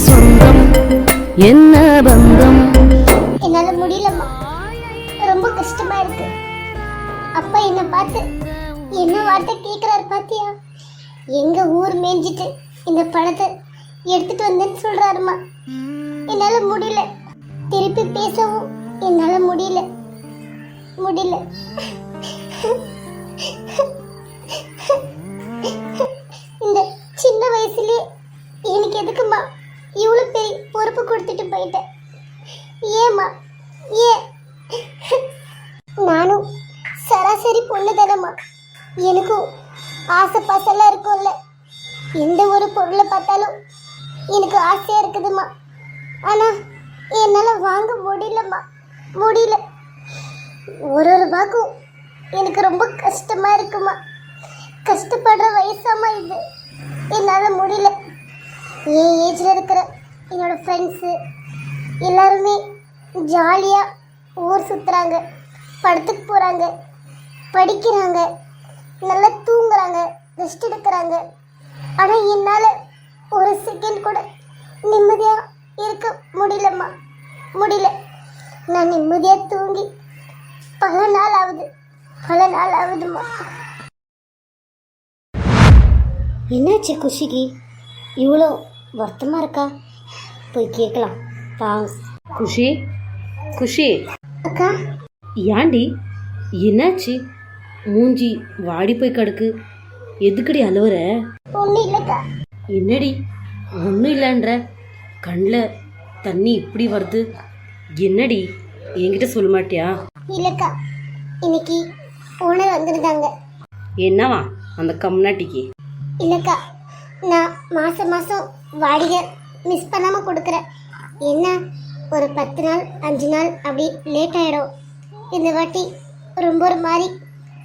சொந்தம் என்ன பந்தம். என்னால முடியலம்மா, ரொம்ப கஷ்டமா இருக்கு. அப்பா என்ன பார்த்து என்ன வார்த்தை கேட்கிறாரு பாத்தியா? எங்க ஊர் மேய்ஞ்சிட்டு இந்த பணத்தை எடுத்துட்டு வந்தேன்னு சொல்றாருமா. என்னால முடியல, திருப்பி பேசவும் என்னால முடியல. இந்த சின்ன வயசுலயே எனக்கு எதுக்குமா இவ்வளவு பெரிய பொறுப்பு கொடுத்துட்டு போயிட்டேன்? ஏமா ஏன்? நானும் சராசரி பொண்ணு தானம்மா, எனக்கும் ஆசை பாசெல்லாம் இருக்கும்ல. எந்த ஒரு பொருளை பார்த்தாலும் எனக்கு ஆசையா இருக்குதுமா. ஆனா என்னால வாங்க முடியல. ஒரு ரூபாய்க்கும் எனக்கு ரொம்ப கஷ்டமா இருக்குமா. கஷ்டப்படுற வயசாமா இது. என்னால முடியல. என் ஏஜ்ல இருக்கிற என்னோட ஃப்ரெண்ட்ஸு எல்லாருமே ஜாலியா ஊர் சுத்துறாங்க, படத்துக்கு போறாங்க, படிக்கிறாங்க, நல்லா தூங்குறாங்க, ரெஸ்ட் எடுக்கிறாங்க. ஆனா என்னால ஒரு செகண்ட் கூட நிம்மதியா இருக்க முடியலம்மா. நான் நிம்மதியா தூங்கி பல நாள் ஆகுதுமா. என்னாச்சு குஷிக்கு இவ்வளோ வருத்தமா இருக்கா? போய் கேட்கலாம். தேங்க்ஸ். குஷி அக்கா, ஏண்டி என்னாச்சு? மூஞ்சி வாடி போய் கிடக்கு. எதுக்கடி அழுவுற? ஒன்றும் இல்லைக்கா. என்னடி ஒன்றும் இல்லைன்ற? கண்ணில் தண்ணி இப்படி வருது. என்னடி என்கிட்ட சொல்ல மாட்டியா? இல்லைக்கா, இன்னைக்கு ஓனர் வந்திருந்தாங்க. என்னவா அந்த கம்னாட்டிக்கு? இல்லைக்கா, நான் மாதம் வாடகை மிஸ் பண்ணாமல் கொடுக்குறேன். என்ன ஒரு 10 நாள் 5 நாள் அப்படி லேட் ஆகிடும். இந்த வாட்டி ரொம்ப ஒரு மாதிரி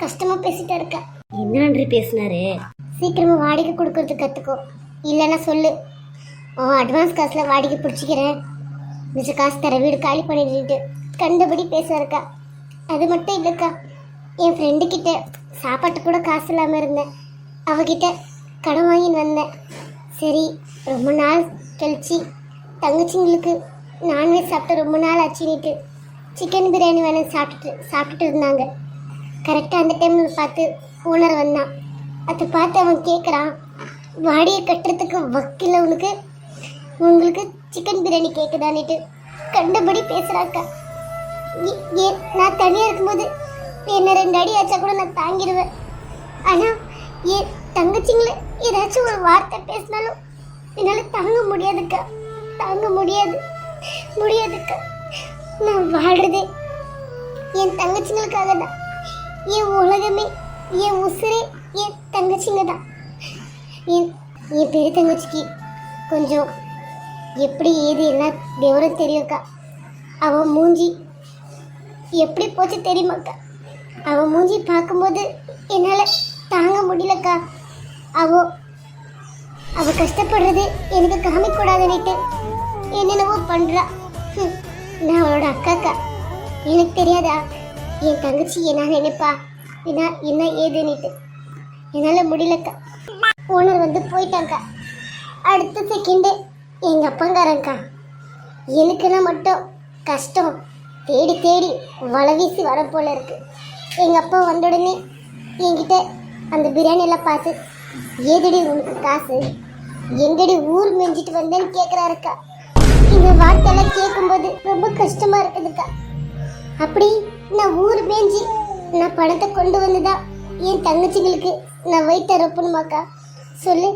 கஷ்டமாக பேசிட்டு இருக்கேன். என்ன நன்றி பேசினாரு? சீக்கிரமாக வாடகை கொடுக்கறதுக்கு கற்றுக்கோ, இல்லைன்னா சொல்லு. அட்வான்ஸ் காசில் வாடகை பிடிச்சிக்கிறேன், மிச்ச காசு தர வீடு காலி பண்ணிட்டு கண்டபடி பேசுறக்கா. அது மட்டும் இல்லைக்கா, என் ஃப்ரெண்டுக்கிட்ட சாப்பாட்டு கூட காசு இல்லாமல் இருந்தேன். அவகிட்ட கடன் வாங்கின்னு வந்தேன். சரி, ரொம்ப நாள் கழிச்சு தங்கச்சிங்களுக்கு நான்வெஜ் சாப்பிட்டு ரொம்ப நாள் ஆச்சுன்னுட்டு சிக்கன் பிரியாணி வேணும் சாப்பிட்டுட்டு இருந்தாங்க. கரெக்டாக அந்த டைமில் பார்த்து ஓனர் வந்தான். அதை பார்த்து அவன் கேட்குறான், வாடியை கட்டுறதுக்கு வக்கில் உங்களுக்கு சிக்கன் பிரியாணி கேட்குதான்னுட்டு கண்டபடி பேசுகிறாக்கா. நான் தனியாக இருக்கும்போது என்ன 2 அடி ஆச்சா கூட நான் தாங்கிடுவேன். ஆனால் என் தங்கச்சிங்களை ஏதாச்சும் ஒரு வார்த்தை பேசினாலும் என்னால் தாங்க முடியாதுக்கா. நான் வாழ்றதே என் தங்கச்சிங்களுக்காக தான். என் உலகமே, என் உசுரே என் தங்கச்சிங்க தான். என் பெரிய தங்கச்சிக்கு கொஞ்சம் எப்படி ஏது எல்லாம் விவரம் தெரியும்க்கா. அவன் மூஞ்சி எப்படி போச்சு தெரியுமாக்கா? அவன் மூஞ்சி பார்க்கும்போது என்னால் தாங்க முடியலக்கா. அவ கஷ்டப்படுறது எனக்கு காமிக்கூடாதுன்னுட்டு என்னென்னவோ பண்ணுறா. நான் அவளோட அக்காக்கா, எனக்கு தெரியாதா என் தங்கச்சி என்ன நினைப்பா, என்ன ஏதுன்னுட்டு? என்னால் முடியலக்கா. ஓனர் வந்து போயிட்டாங்க்கா. அடுத்த செகண்டு எங்கள் அப்பங்காரங்க்கா. எனக்குன்னா மட்டும் கஷ்டம் தேடி வலை வீசி வர போல இருக்கு. எங்கள் அப்பா வந்த உடனே என்கிட்ட அந்த பிரியாணியெல்லாம் பார்த்து, ஏதடி உனக்கு காசு, எங்கடி ஊர் மேய்ஞ்சிட்டு வந்தேன்னு கேட்குறாருக்கா. இந்த வார்த்தையெல்லாம் கேட்கும்போது ரொம்ப கஷ்டமாக இருக்குதுக்கா. அப்படி நான் ஊர் மேய்ஞ்சி நான் பணத்தை கொண்டு வந்துதான் என் தங்கச்சிங்களுக்கு நான் வயிற்ற ரொப்பணுமாக்கா? சொல்லு.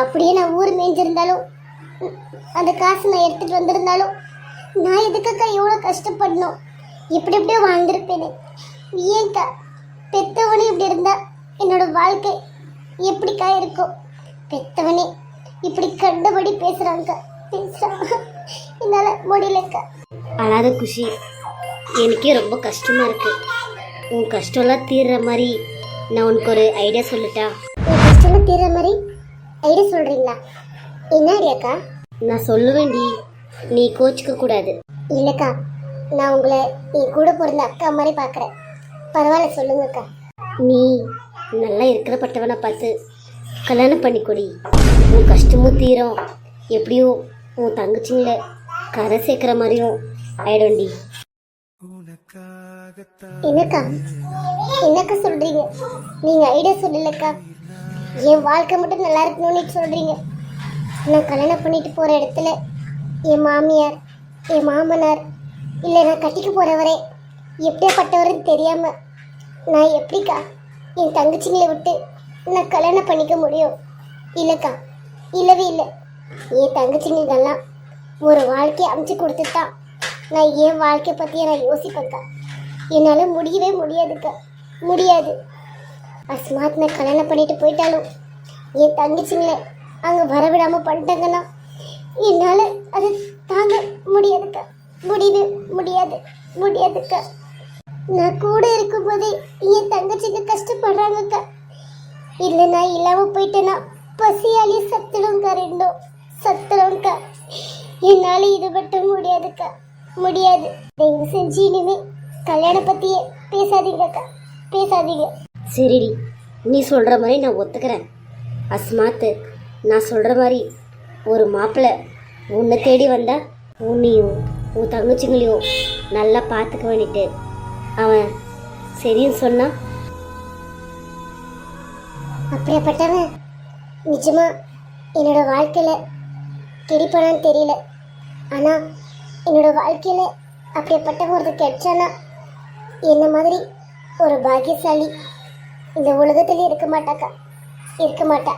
அப்படியே நான் ஊர் மேய்ஞ்சிருந்தாலும் அந்த காசு நான் எடுத்துகிட்டு வந்திருந்தாலும் நான் எதுக்காக்கா எவ்வளோ கஷ்டப்படணும்? எப்படியோ வாழ்ந்திருப்பேனே. ஏன்க்கா பெத்தவனே இப்படி இருந்தா என்னோட வாழ்க்கை எப்படிக்கா இருக்கும்? பெத்தவனே இப்படி கண்டபடி பேசுறாங்க. என்னால முடியலக்கா. அழாத குஷி, எனக்கே ரொம்ப கஷ்டமா இருக்கு. உன் கஷ்டம்லாம் தீர்ற மாதிரி நான் உனக்கு ஒரு ஐடியா சொல்லட்டா? என் கஷ்டம்லாம் தீர்ற மாதிரி ஐடியா சொல்றீங்களா? என்ன ஐடியாக்கா? நான் சொல்லுவேன்டி, நீ கோச்சிக்க கூடாது. இல்லைக்கா, நான் உங்களை என் கூட பிறந்த அக்கா மாதிரி பார்க்குறேன். பரவாயில்ல, சொல்லுங்கக்கா. நீ நல்லா இருக்கிறப்பட்டவனை பார்த்து கல்யாணம் பண்ணிக்கொடி. உன் கஷ்டமும் தீரும். எப்படியோ உன் தங்கச்சிங்கள கரை சேர்க்குற மாதிரியும் ஆயிடும்டி. என்னக்கா என்னக்கா சொல்றீங்க? நீங்க ஐடியா சொல்லலக்கா. என் வாழ்க்கை மட்டும் நல்லா இருக்கணும்னு சொல்றீங்க. நான் கல்யாணம் பண்ணிட்டு போற இடத்துல என் மாமியார், என் மாமனார், இல்லை நான் கட்டிக்க போறவரே எப்படியாப்பட்டவருன்னு தெரியாம நான் எப்படிக்கா என் தங்கச்சிங்களை விட்டு நான் கல்யாணம் பண்ணிக்க முடியும்? இல்லைக்கா, இல்லவே இல்லை. என் தங்கச்சிங்களுக்கெல்லாம் ஒரு வாழ்க்கையை அமைச்சு கொடுத்துட்டான் நான் என் வாழ்க்கையை பற்றியே நான் யோசிப்பேன்க்கா. என்னால் முடியவே முடியாதுக்கா, முடியாது. அஸ்மாத் நான் கல்யாணம் பண்ணிட்டு போயிட்டாலும் என் தங்கச்சிங்களை அங்கே வரவிடாமல் பண்ணிட்டாங்கன்னா என்னால் அது தாங்க முடியாதுக்கா, முடியவே முடியாது, முடியாதுக்கா. நான் கூட இருக்கும்போதே என் தங்கச்சிங்க கஷ்டப்படுறாங்கக்கா. இல்லை நான் இல்லாமல் போயிட்டேன்னா பசியாலே சத்துடும்க்கா, ரெண்டும் சத்துடும்க்கா. என்னால் இது மட்டும் முடியாதுக்கா, முடியாது. தயவு செஞ்சு இனிமே கல்யாணம் பற்றியே பேசாதீங்கக்கா, பேசாதீங்க. சரிடி, நீ சொல்கிற மாதிரி நான் ஒத்துக்கிறேன். அஸ்மாத்து, நான் சொல்கிற மாதிரி ஒரு மாப்பிள்ளை உன்னை தேடி வந்தா உன்னையும் உன் தங்கச்சிங்களையும் நல்லா பார்த்துக்க வேண்டிட்டு அவன் சரின்னு சொன்னா அப்படியாப்பட்டவன் நிஜமா என்னோட வாழ்க்கையில் கிடைப்பானான்னு தெரியல. ஆனால் என்னோட வாழ்க்கையில் அப்படியாப்பட்டவன் ஒருத்தர் கிடைச்சானா என்ன மாதிரி ஒரு பாக்கியசாலி இந்த உலகத்திலே இருக்க மாட்டாக்கா, இருக்க மாட்டா.